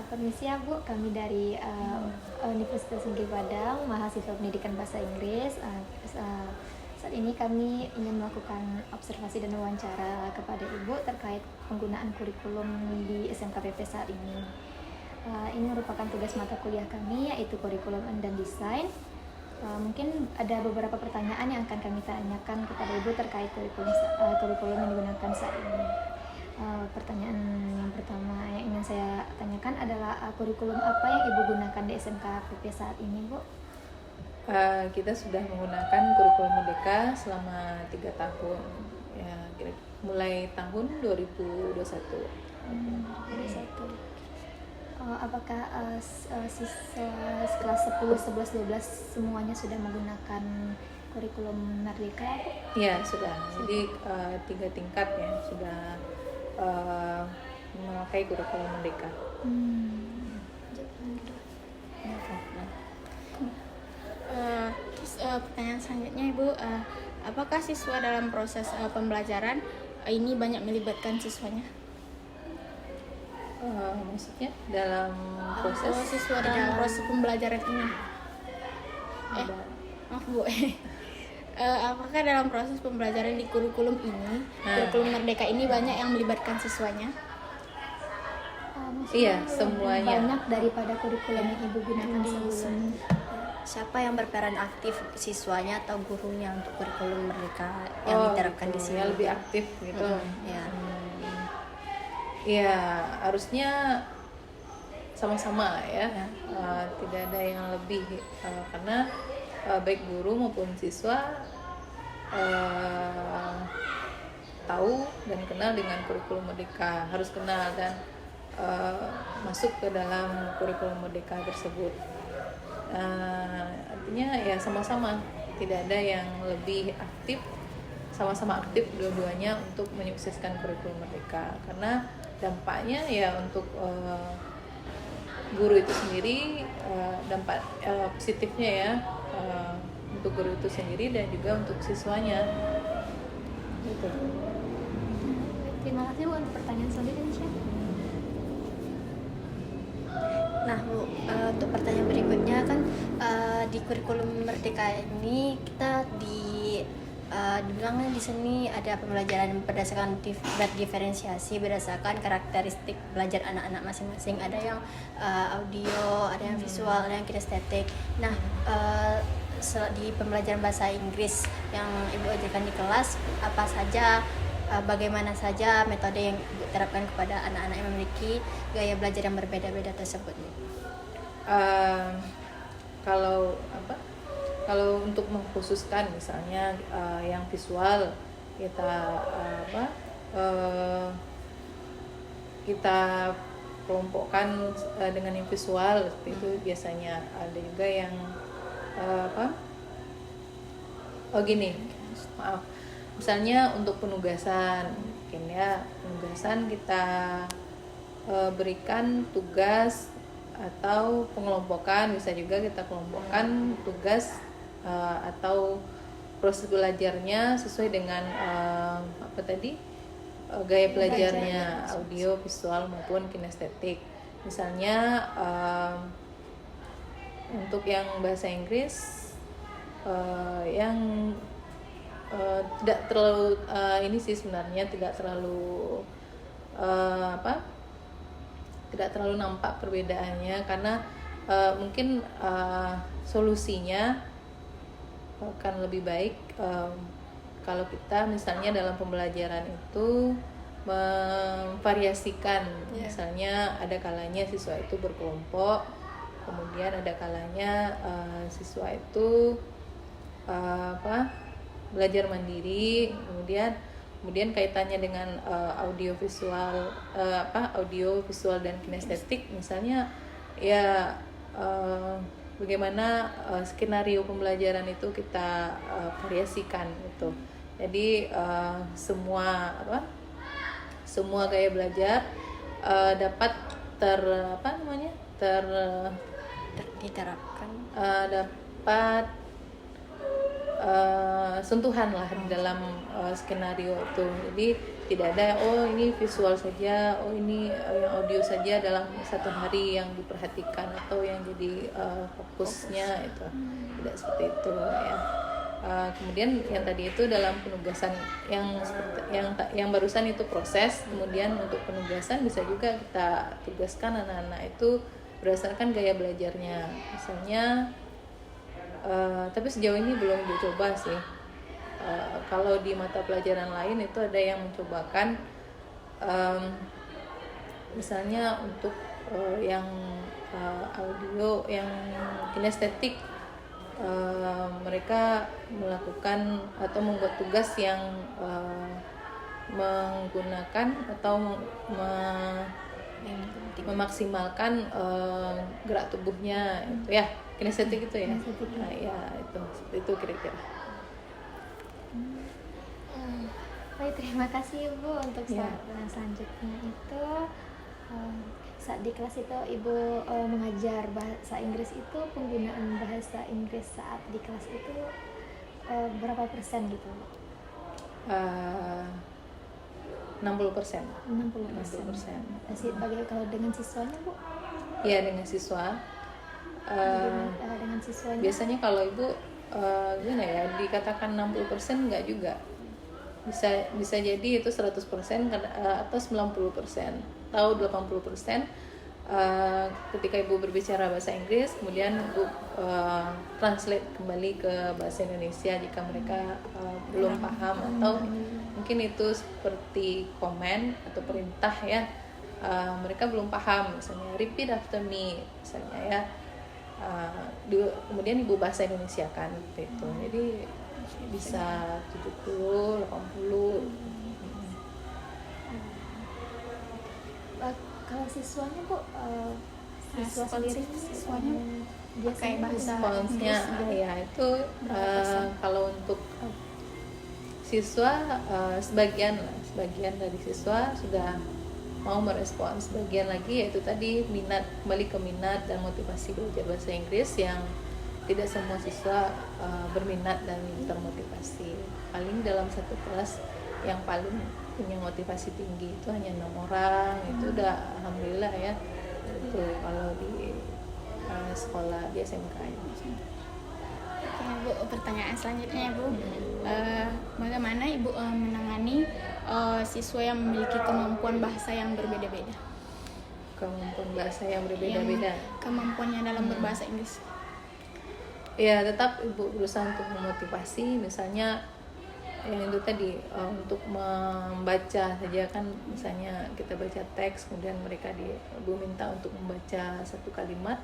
Permisi ya Bu, kami dari Universitas Negeri Padang, mahasiswa pendidikan bahasa Inggris. Saat ini kami ingin melakukan observasi dan wawancara kepada Ibu terkait penggunaan kurikulum di SMKPP saat ini. Ini merupakan tugas mata kuliah kami, yaitu kurikulum dan desain. Mungkin ada beberapa pertanyaan yang akan kami tanyakan kepada Ibu terkait kurikulum yang digunakan saat ini. Pertanyaan yang pertama yang ingin saya tanyakan adalah kurikulum apa yang Ibu gunakan di SMKPP saat ini, Bu? Kita sudah menggunakan kurikulum Merdeka selama 3 tahun, ya, mulai tahun 2021. Apakah siswa kelas 10, 11, 12 semuanya sudah menggunakan kurikulum Merdeka? Ya, sudah. Jadi 3 tingkat ya sudah memakai kurikulum Merdeka. Terus pertanyaan selanjutnya Ibu, apakah siswa dalam proses pembelajaran ini banyak melibatkan siswanya? Maksudnya dalam proses siswa dalam proses pembelajaran ini? Maaf Bu. Apakah dalam proses pembelajaran di kurikulum ini, kurikulum Merdeka ini banyak yang melibatkan siswanya? Iya, semuanya. Banyak daripada kurikulum yang Ibu gunakan sebelumnya. Siapa yang berperan aktif, siswanya atau gurunya untuk kurikulum Merdeka yang diterapkan gitu. di sini? Ya, lebih aktif gitu. Ya, harusnya sama-sama ya. Tidak ada yang lebih karena baik guru maupun siswa tahu dan kenal dengan kurikulum Merdeka, harus kenal dan masuk ke dalam kurikulum Merdeka tersebut. Artinya ya sama-sama, tidak ada yang lebih aktif, sama-sama aktif dua-duanya untuk menyukseskan kurikulum Merdeka, karena dampaknya ya untuk guru itu sendiri, dampak positifnya ya untuk guru itu sendiri dan juga untuk siswanya gitu. Terima kasih Bu untuk pertanyaan selanjutnya. Nah Bu, untuk pertanyaan berikutnya kan di kurikulum Merdeka ini kita dibilang di sini ada pembelajaran berdasarkan diferensiasi berdasarkan karakteristik belajar anak-anak masing-masing. Ada yang audio, ada yang visual, ada yang kinestetik. Nah, di pembelajaran bahasa Inggris yang Ibu ajarkan di kelas, apa saja, bagaimana saja metode yang Ibu terapkan kepada anak-anak yang memiliki gaya belajar yang berbeda-beda tersebut? Kalau untuk mengkhususkan misalnya yang visual, kita kelompokkan dengan yang visual seperti itu biasanya. Ada juga yang misalnya untuk penugasan, mungkin ya penugasan kita berikan tugas atau pengelompokan, bisa juga kita kelompokkan tugas atau proses belajarnya sesuai dengan gaya belajarnya, audio, visual maupun kinestetik. Misalnya untuk yang bahasa Inggris yang tidak terlalu ini sih sebenarnya tidak terlalu tidak terlalu nampak perbedaannya, karena mungkin solusinya akan lebih baik kalau kita misalnya dalam pembelajaran itu memvariasikan. Misalnya ada kalanya siswa itu berkelompok, kemudian ada kalanya siswa itu belajar mandiri, kemudian kaitannya dengan audio visual dan kinestetik, misalnya ya bagaimana skenario pembelajaran itu kita variasikan gitu. Jadi semua gaya belajar dapat diterapkan, dapat sentuhan lah di dalam skenario itu. Jadi tidak ada oh ini visual saja, oh ini yang audio saja dalam satu hari yang diperhatikan atau yang jadi fokusnya itu tidak seperti itu ya. Kemudian yang tadi itu dalam penugasan yang barusan itu proses, kemudian untuk penugasan bisa juga kita tugaskan anak-anak itu berdasarkan gaya belajarnya, misalnya tapi sejauh ini belum dicoba sih. Kalau di mata pelajaran lain itu ada yang mencobakan misalnya untuk yang audio, yang kinestetik, mereka melakukan atau membuat tugas yang menggunakan atau memaksimalkan gerak tubuhnya itu ya, kinestetik itu ya. Nah, ya itu seperti itu kira-kira. Baik, terima kasih Ibu untuk Ya. saran selanjutnya itu saat di kelas itu Ibu mengajar bahasa Inggris itu penggunaan bahasa Inggris saat di kelas itu berapa persen gitu? 60%. 60%. 60%. Bagaimana kalau dengan siswanya Bu? Iya, dengan siswa. Dengan siswanya? Biasanya kalau Ibu gimana ya, dikatakan 60% enggak juga. Bisa jadi itu 100% atau 90% atau 80%. Ketika Ibu berbicara bahasa Inggris, kemudian Ibu translate kembali ke bahasa Indonesia jika mereka belum paham, atau mungkin itu seperti komen atau perintah ya, mereka belum paham, misalnya repeat after me misalnya ya, kemudian Ibu bahasa Indonesia kan gitu. Jadi bisa 70, 80. Kalau siswanya Bu, siswa sendiri siswanya biasanya bahasa Responsnya ya itu kalau untuk siswa sebagian dari siswa sudah mau merespon, sebagian lagi yaitu tadi kembali ke minat dan motivasi belajar bahasa Inggris, yang tidak semua siswa berminat dan termotivasi. Paling dalam satu kelas yang paling punya motivasi tinggi itu hanya 6 orang, itu udah alhamdulillah ya. Itu kalau di sekolah di SMK ini. Oke, Bu, pertanyaan selanjutnya Bu, bagaimana Ibu menangani siswa yang memiliki kemampuan bahasa yang berbeda-beda? Kemampuan bahasa yang berbeda-beda. Kemampuannya dalam berbahasa Inggris. Ya, tetap Ibu berusaha untuk memotivasi, misalnya yang itu tadi untuk membaca saja kan, misalnya kita baca teks, kemudian mereka Ibu minta untuk membaca satu kalimat,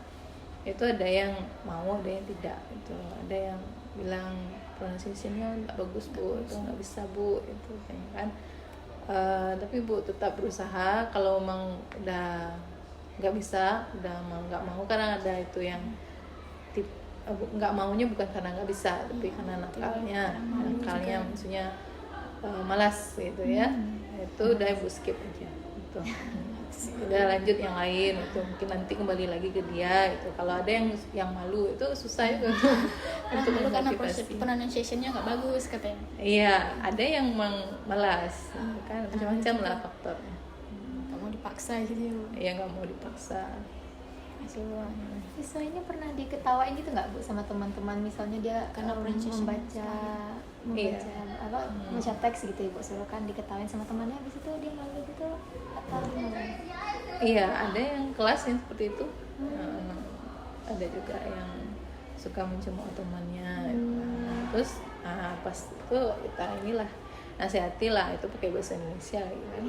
itu ada yang mau, ada yang tidak, itu ada yang bilang pronunciation-nya nggak bagus Bu, atau nggak bisa Bu, itu kan. Tapi Bu tetap berusaha. Kalau memang udah nggak bisa, udah nggak mau, karena ada itu yang nggak maunya bukan karena nggak bisa, tapi karena nakalnya maksudnya malas gitu ya, itu udah Ibu skip aja gitu. Udah lanjut yang lain, itu mungkin nanti kembali lagi ke dia gitu. Kalau ada yang malu, itu susah juga untuk Malu karena memotivasi. pronunciation-nya nggak bagus katanya. Iya, ada yang malas kan, macam-macam lah faktornya. Nggak mau dipaksa gitu. Ya nggak mau dipaksa. Siswa ini pernah diketawain gitu nggak Bu sama teman-teman, misalnya dia Karena membaca Iya. baca teks gitu Ibu suruh kan diketawain sama temannya, habis itu dia malu gitu atau gimana? Iya, ada yang kelas yang seperti itu. Ada juga yang suka mencemooh temannya. Terus pas itu kita inilah nasihati lah, itu pakai bahasa Indonesia gitu kan.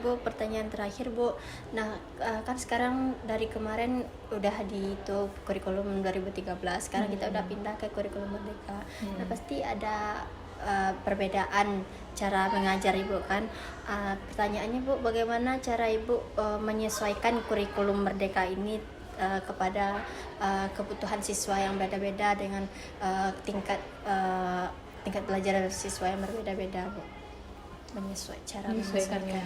Bu, pertanyaan terakhir Bu. Nah, kan sekarang dari kemarin udah di itu kurikulum 2013, sekarang kita udah pindah ke kurikulum Merdeka. Nah, pasti ada perbedaan cara mengajar Ibu kan. Pertanyaannya Bu, bagaimana cara Ibu menyesuaikan kurikulum Merdeka ini kepada kebutuhan siswa yang beda-beda dengan tingkat belajar siswa yang berbeda-beda Bu? Menyesuaikannya.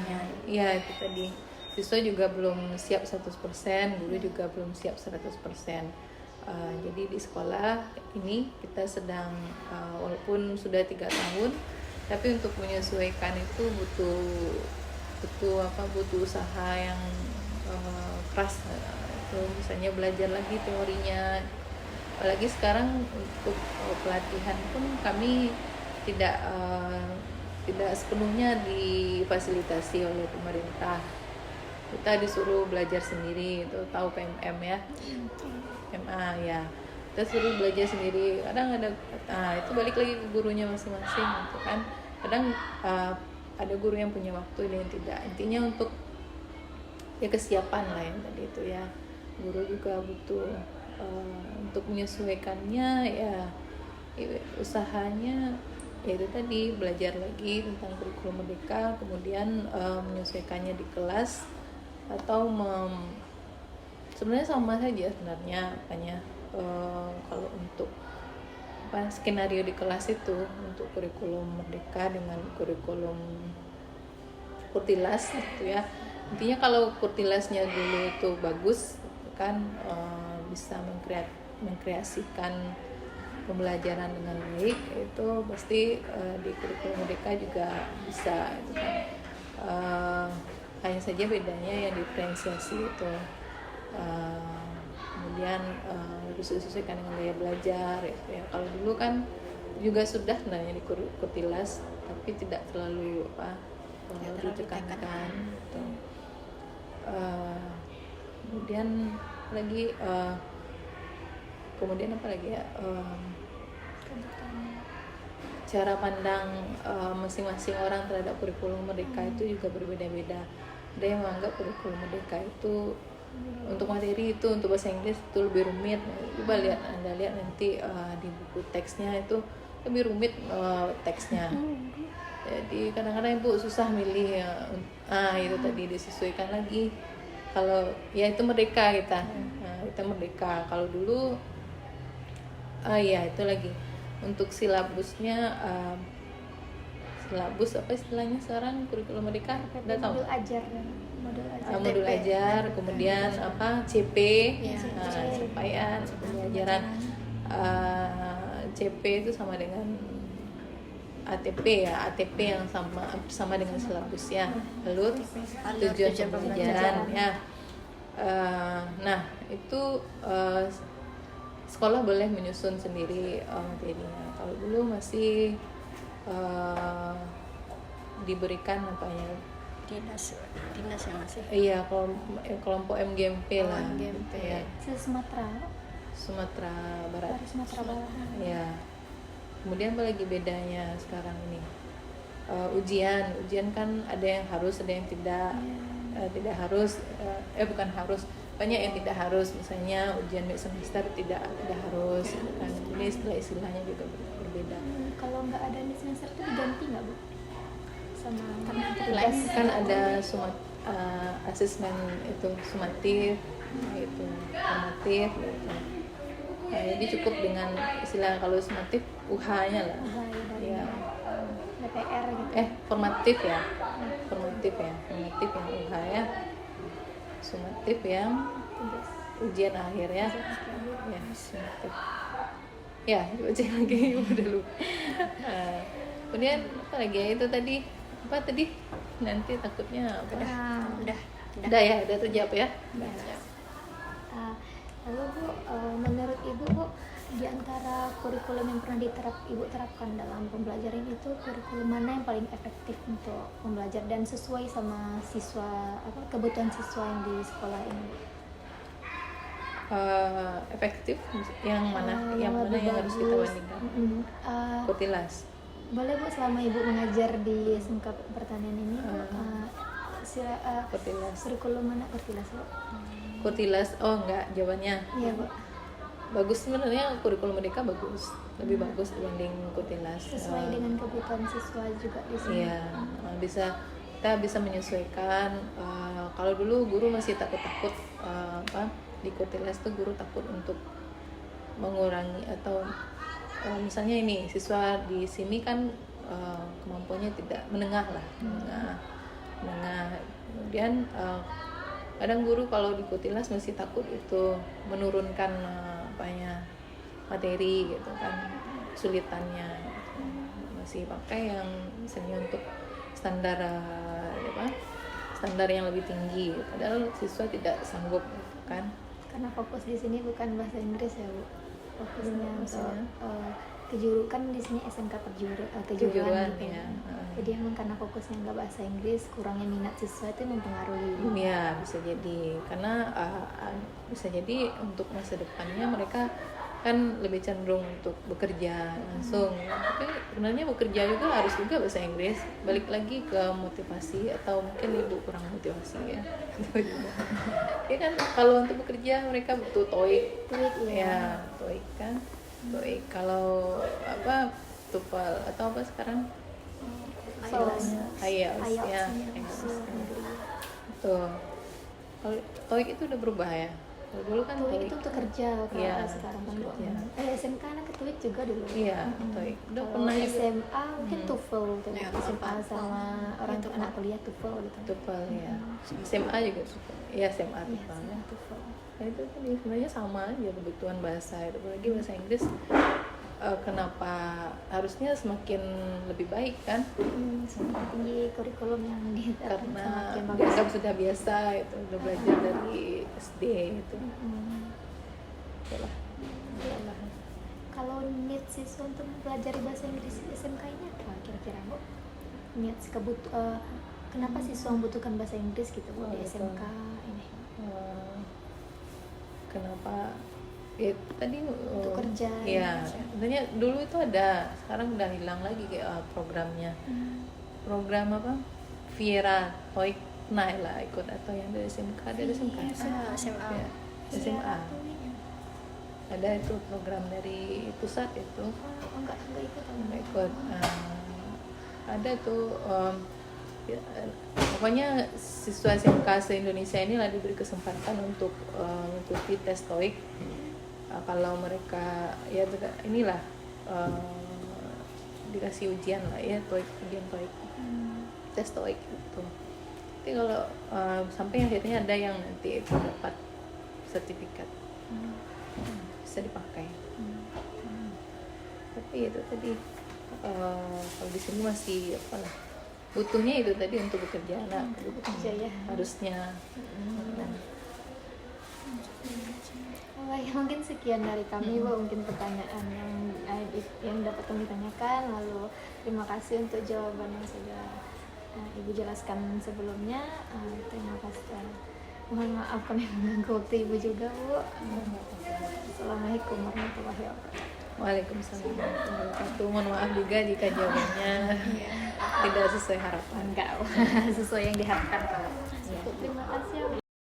Iya, itu tadi. Siswa juga belum siap 100%, guru juga belum siap 100%. Jadi di sekolah ini kita sedang walaupun sudah 3 tahun, tapi untuk menyesuaikan itu butuh usaha yang keras. Itu misalnya belajar lagi teorinya. Apalagi sekarang untuk pelatihan pun kami tidak sepenuhnya difasilitasi oleh pemerintah. Kita disuruh belajar sendiri. Itu tahu PMM ya, MA ya, kita suruh belajar sendiri. Kadang ada itu balik lagi ke gurunya masing-masing gitu kan. Kadang ada guru yang punya waktu, ada yang tidak. Intinya untuk ya kesiapan lah yang tadi itu ya, guru juga butuh untuk menyesuaikannya ya, usahanya yaitu tadi belajar lagi tentang kurikulum merdeka, kemudian menyesuaikannya di kelas atau sebenarnya sama saja sebenarnya apanya, kalau untuk skenario di kelas itu untuk kurikulum merdeka dengan kurikulum Kurtilas gitu ya. Intinya kalau Kurtilasnya dulu itu bagus kan, bisa mengkreasikan pembelajaran dengan baik, itu pasti di kurikulum merdeka juga bisa itu kan. Hanya saja bedanya yang diferensiasi itu kemudian harus disesuaikan dengan gaya belajar ya. Kalau dulu kan juga sudah sebenarnya di Kurtilas, tapi tidak terlalu ditekankan gitu. Kemudian apa lagi ya, cara pandang masing-masing orang terhadap kurikulum merdeka itu juga berbeda-beda. Ada yang menganggap kurikulum merdeka itu untuk materi itu, untuk bahasa Inggris itu lebih rumit. Coba Anda lihat nanti di buku teksnya itu lebih rumit teksnya. Jadi kadang-kadang Ibu susah milih ya. Itu tadi disesuaikan lagi. Kalau ya itu merdeka kita, kita merdeka. Kalau dulu itu lagi untuk silabusnya, silabus apa istilahnya sekarang kurikulum merdeka? Udah tahu? Modul ajar, kemudian CP, capaian pembelajaran. CP itu sama dengan ATP ya, ATP yang sama dengan silabusnya, alur tujuan pembelajaran ya. Nah itu sekolah boleh menyusun sendiri materinya. Kalau dulu masih diberikan dinas yang masih kelompok MGMP lah, MGMP ya. Sumatera Barat ya. Kemudian apa lagi bedanya sekarang ini, ujian kan ada yang harus, ada yang tidak. Tidak harus, bukan harus, banyak yang tidak harus, misalnya ujian mid semester tidak harus kan. Ini istilahnya juga berbeda. Kalau nggak ada mid semester itu diganti nggak Bu? Sama tugas kan ada asesmen itu sumatif, itu formatif gitu. Jadi cukup dengan istilah kalau sumatif UH-nya lah. Ya. DPR gitu. Formatif ya. Formatif yang UH ya. Sumatif yang ujian akhir ya. Ya, sumatif. Ya, baca lagi udah lupa. Kemudian apa lagi ya, itu tadi apa tadi? Nanti takutnya apa? Udah ya, udah terjawab ya. Lalu Bu, menurut Ibu Bu, di antara kurikulum yang pernah Ibu terapkan dalam pembelajaran itu, kurikulum mana yang paling efektif untuk pembelajar dan sesuai sama kebutuhan siswa yang di sekolah ini? Efektif yang mana? Yang mana yang harus kita bandingkan? Kurtilas. Boleh Bu, selama Ibu mengajar di SMK Pertanian ini, Kurtilas. kurikulum mana Kurtilas Bu? Kurtilas, enggak, jawabannya. Iya Bu. Bagus sebenarnya, kurikulum merdeka bagus, lebih bagus dibanding Kurtilas. Sesuai dengan kebutuhan siswa juga di sini. Iya, kita bisa menyesuaikan. Kalau dulu guru masih takut di Kurtilas tuh guru takut untuk mengurangi atau misalnya ini siswa di sini kan kemampuannya tidak menengah lah, menengah. Kemudian kadang guru kalau di Kurtilas masih takut itu menurunkan materi gitu kan, kesulitannya gitu. Masih pakai yang misalnya untuk standar standar yang lebih tinggi, padahal siswa tidak sanggup gitu kan. Karena fokus di sini bukan bahasa Inggris ya Bu, fokusnya untuk Maksudnya? kejurukan di sini SMK kejuruan Kejuruan, gitu ya. Jadi emang karena fokusnya nggak bahasa Inggris, kurangnya minat siswa itu mempengaruhi. Ya bisa jadi, karena bisa jadi untuk masa depannya mereka kan lebih cenderung untuk bekerja langsung, tapi sebenarnya bekerja juga harus juga bahasa Inggris. Balik lagi ke motivasi, atau mungkin ibu kurang motivasi ya. Ya kan kalau untuk bekerja mereka butuh TOEIC, TOEIC, ya TOEIC kan, TOEIC. Kalau TOEFL atau apa sekarang IELTS. IELTS ya, IELTS-nya IELTS. masuk negeri. Betul. Kalau TOEIC itu udah berubah ya. Kalau dulu kan TOEIC TOEIC itu untuk kerja, kalau Iya, sekarang kan kerja. SMK anak ke TOEIC juga dulu. Iya, TOEIC. Udah Kalau pernah juga SMA mungkin TOEFL tuh. Ya, SMA sama orang TOEFL. anak kuliah TOEFL gitu. TOEFL ya. SMA juga TOEFL. Iya, SMA Iya, TOEFL. SMA TOEFL. Nah, itu kan sebenarnya sama aja kebutuhan bahasa itu, apalagi bahasa Inggris. Kenapa harusnya semakin lebih baik kan? Semakin tinggi kurikulum yang diterapkan Karena semakin bagus. dianggap sudah biasa itu, udah belajar dari SD itu. Itulah. Itulah. Kalau niat siswa untuk mempelajari bahasa Inggris di SMK ini apa kira-kira Bu? Niat kenapa siswa membutuhkan bahasa Inggris gitu Bu di betul. SMK ini? Kenapa ya tadi Untuk kerja, ya ya. sebenarnya dulu itu ada, sekarang udah hilang lagi kayak programnya. Program apa Viera TOEIC, pernah lah ikut, atau yang dari SMK, dari SMK SMA. ya, SMA ada itu program dari pusat itu. Oh, enggak ikut. Nggak ikut. Ada tuh pokoknya siswa SMK se-Indonesia ini lah diberi kesempatan untuk mengikuti tes TOEIC. Kalau mereka ya inilah dikasih ujian lah ya, TOEIC, ujian TOEIC, tes TOEIC itu. Tapi kalau sampai akhirnya ada yang nanti itu dapat sertifikat, bisa dipakai. Tapi itu tadi kalau di sini masih apa lah, butuhnya itu tadi untuk bekerja, anak Bekerja ya. harusnya. Oh, ya, mungkin sekian dari kami Bu, mungkin pertanyaan yang dapat kami tanyakan. Lalu terima kasih untuk jawaban yang sudah Ibu jelaskan sebelumnya. Terima kasih. Mohon maaf kami mengganggu waktu Ibu juga Bu. Assalamualaikum warahmatullahi wabarakatuh. Waalaikumsalam warahmatullahi wabarakatuh. Mohon maaf juga jika jawabannya tidak sesuai harapan. Enggak, sesuai yang diharapkan kalau. Terima kasih ya Bu.